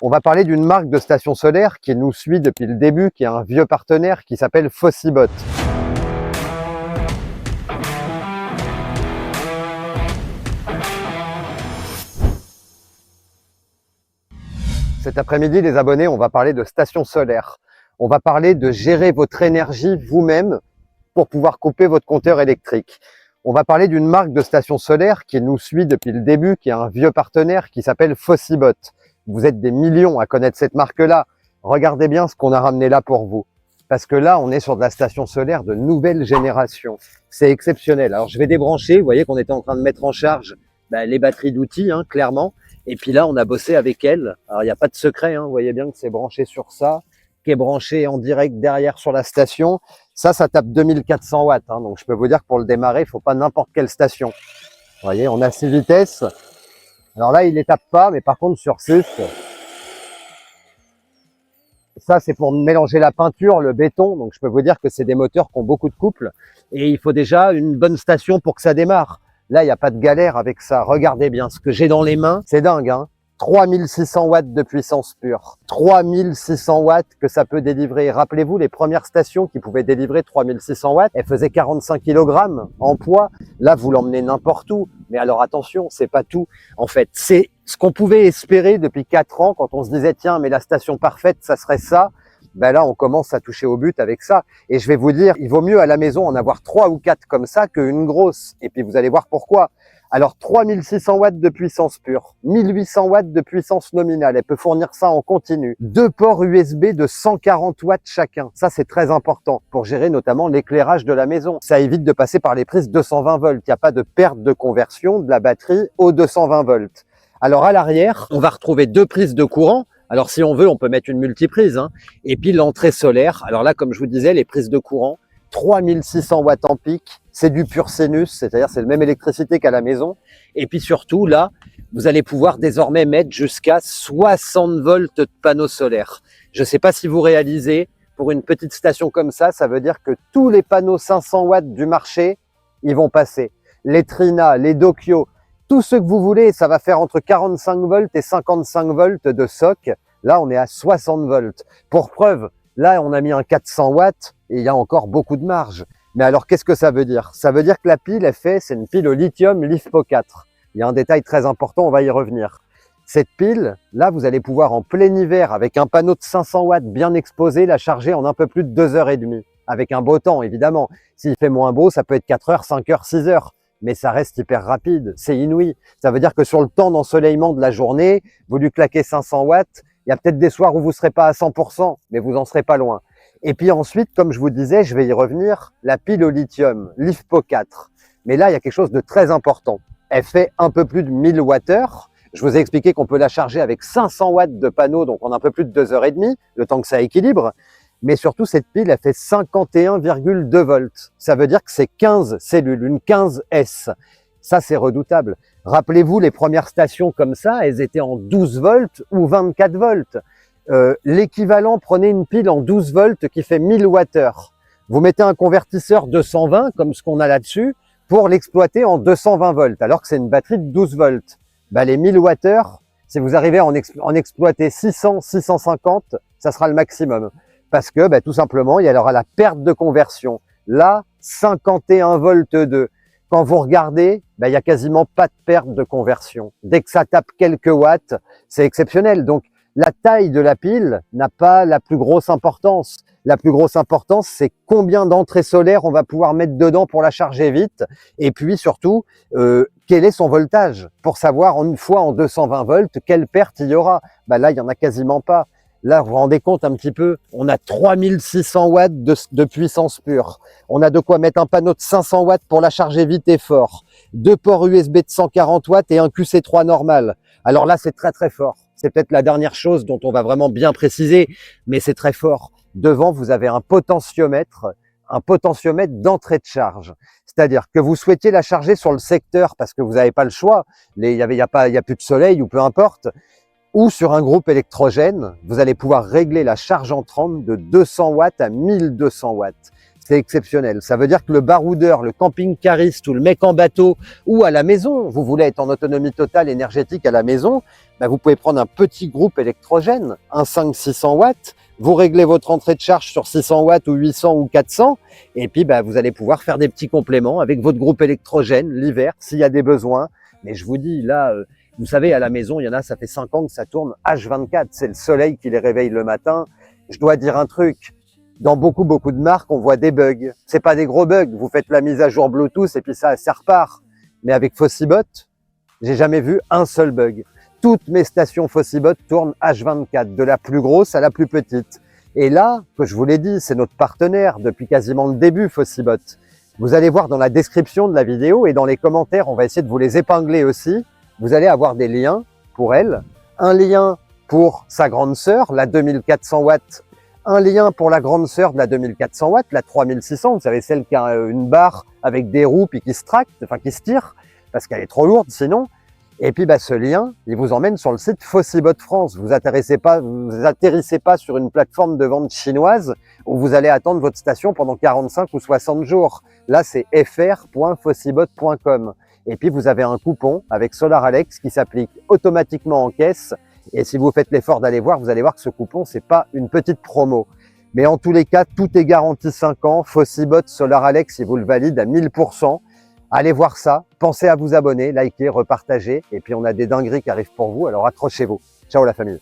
On va parler d'une marque de station solaire qui nous suit depuis le début, qui est un vieux partenaire qui s'appelle Fossibot. Cet après-midi, les abonnés, on va parler de station solaire. On va parler de gérer votre énergie vous-même pour pouvoir couper votre compteur électrique. On va parler d'une marque de station solaire qui nous suit depuis le début, qui est un vieux partenaire qui s'appelle Fossibot. Vous êtes des millions à connaître cette marque-là. Regardez bien ce qu'on a ramené là pour vous. Parce que là, on est sur de la station solaire de nouvelle génération. C'est exceptionnel. Alors, je vais débrancher. Vous voyez qu'on était en train de mettre en charge les batteries d'outils, clairement. Et puis là, on a bossé avec elle. Alors, il n'y a pas de secret. Vous voyez bien que c'est branché sur ça, qui est branché en direct derrière sur la station. Ça tape 2400 watts. Donc, je peux vous dire que pour le démarrer, il ne faut pas n'importe quelle station. Vous voyez, on a 6 vitesses. Alors là, il les tape pas, mais par contre, sur 6, ça, c'est pour mélanger la peinture, le béton. Donc, je peux vous dire que c'est des moteurs qui ont beaucoup de couple. Et il faut déjà une bonne station pour que ça démarre. Là, il n'y a pas de galère avec ça. Regardez bien ce que j'ai dans les mains. C'est dingue, 3600 watts de puissance pure. 3600 watts que ça peut délivrer. Rappelez-vous, les premières stations qui pouvaient délivrer 3600 watts, elles faisaient 45 kg en poids. Là, vous l'emmenez n'importe où. Mais alors attention, c'est pas tout. En fait, c'est ce qu'on pouvait espérer depuis 4 ans quand on se disait, tiens, mais la station parfaite, ça serait ça. Là, on commence à toucher au but avec ça. Et je vais vous dire, il vaut mieux à la maison en avoir 3 ou 4 comme ça qu'une grosse. Et puis, vous allez voir pourquoi. Alors, 3600 watts de puissance pure, 1800 watts de puissance nominale. Elle peut fournir ça en continu. 2 ports USB de 140 watts chacun. Ça, c'est très important pour gérer notamment l'éclairage de la maison. Ça évite de passer par les prises 220 volts. Il n'y a pas de perte de conversion de la batterie aux 220 volts. Alors, à l'arrière, on va retrouver 2 prises de courant. Alors, si on veut, on peut mettre une multiprise. Et puis, l'entrée solaire. Alors là, comme je vous disais, les prises de courant, 3600 watts en pic. C'est du pur sinus, c'est-à-dire c'est la même électricité qu'à la maison. Et puis surtout, là, vous allez pouvoir désormais mettre jusqu'à 60 volts de panneaux solaires. Je ne sais pas si vous réalisez, pour une petite station comme ça veut dire que tous les panneaux 500 watts du marché, ils vont passer. Les Trina, les Dokyo, tout ce que vous voulez, ça va faire entre 45 volts et 55 volts de soc. Là, on est à 60 volts. Pour preuve, là, on a mis un 400 watts et il y a encore beaucoup de marge. Mais alors, qu'est-ce que ça veut dire? Ça veut dire que la pile, c'est une pile au lithium LiFePO4. Il y a un détail très important, on va y revenir. Cette pile, là, vous allez pouvoir en plein hiver, avec un panneau de 500 watts bien exposé, la charger en un peu plus de 2h30. Avec un beau temps, évidemment. S'il fait moins beau, ça peut être 4h, 5h, 6h. Mais ça reste hyper rapide, c'est inouï. Ça veut dire que sur le temps d'ensoleillement de la journée, vous lui claquez 500 watts, il y a peut-être des soirs où vous ne serez pas à 100%, mais vous en serez pas loin. Et puis ensuite, comme je vous disais, je vais y revenir, la pile au lithium, LiFePO4. Mais là, il y a quelque chose de très important. Elle fait un peu plus de 1000 Wh. Je vous ai expliqué qu'on peut la charger avec 500 watts de panneau, donc en un peu plus de 2h30, le temps que ça équilibre. Mais surtout, cette pile, elle fait 51,2 volts. Ça veut dire que c'est 15 cellules, une 15S. Ça, c'est redoutable. Rappelez-vous, les premières stations comme ça, elles étaient en 12 volts ou 24 volts. L'équivalent, prenez une pile en 12 volts qui fait 1000 Wh. Vous mettez un convertisseur 220, comme ce qu'on a là-dessus, pour l'exploiter en 220 volts, alors que c'est une batterie de 12 volts. Les 1000 Wh, si vous arrivez à en exploiter 600, 650, ça sera le maximum. Parce que, tout simplement, il y aura la perte de conversion. Là, 51 volts 2. Quand vous regardez, il n'y a quasiment pas de perte de conversion. Dès que ça tape quelques watts, c'est exceptionnel. Donc, la taille de la pile n'a pas la plus grosse importance. La plus grosse importance, c'est combien d'entrées solaires on va pouvoir mettre dedans pour la charger vite. Et puis surtout, quel est son voltage pour savoir une fois en 220 volts, quelle perte il y aura. Là, il n'y en a quasiment pas. Là, vous vous rendez compte un petit peu, on a 3600 watts de puissance pure. On a de quoi mettre un panneau de 500 watts pour la charger vite et fort. 2 ports USB de 140 watts et un QC3 normal. Alors là, c'est très très fort. C'est peut-être la dernière chose dont on va vraiment bien préciser, mais c'est très fort. Devant, vous avez un potentiomètre d'entrée de charge. C'est-à-dire que vous souhaitiez la charger sur le secteur parce que vous n'avez pas le choix. Il y a plus de soleil ou peu importe. Ou sur un groupe électrogène, vous allez pouvoir régler la charge entrante de 200 watts à 1200 watts. c'est exceptionnel. Ça veut dire que le baroudeur, le camping-cariste ou le mec en bateau ou à la maison, vous voulez être en autonomie totale énergétique à la maison, ben vous pouvez prendre un petit groupe électrogène, un 5-600 watts, vous réglez votre entrée de charge sur 600 watts ou 800 ou 400, et puis ben, vous allez pouvoir faire des petits compléments avec votre groupe électrogène l'hiver s'il y a des besoins. Mais je vous dis, là, vous savez, à la maison, il y en a, ça fait 5 ans que ça tourne H24, c'est le soleil qui les réveille le matin. Je dois dire un truc, dans beaucoup de marques, on voit des bugs. C'est pas des gros bugs, vous faites la mise à jour Bluetooth et puis ça repart. Mais avec Fossibot, j'ai jamais vu un seul bug. Toutes mes stations Fossibot tournent H24, de la plus grosse à la plus petite. Et là, que je vous l'ai dit, c'est notre partenaire depuis quasiment le début, Fossibot. Vous allez voir dans la description de la vidéo et dans les commentaires, on va essayer de vous les épingler aussi. Vous allez avoir des liens pour elle, un lien pour sa grande sœur, la 2400 watts, un lien pour la grande sœur de la 2400 watts, la 3600, vous savez, celle qui a une barre avec des roues puis qui se tracte, enfin qui se tire, parce qu'elle est trop lourde sinon. Et puis bah, ce lien, il vous emmène sur le site Fossibot France. Vous atterrissez pas sur une plateforme de vente chinoise où vous allez attendre votre station pendant 45 ou 60 jours. Là, c'est fr.fossibot.com. Et puis vous avez un coupon avec SolarAlex qui s'applique automatiquement en caisse. Et si vous faites l'effort d'aller voir, vous allez voir que ce coupon, c'est pas une petite promo. Mais en tous les cas, tout est garanti 5 ans. Fossibot, SolarAlex, il vous le valide à 1000%. Allez voir ça. Pensez à vous abonner, liker, repartager. Et puis, on a des dingueries qui arrivent pour vous. Alors, accrochez-vous. Ciao la famille.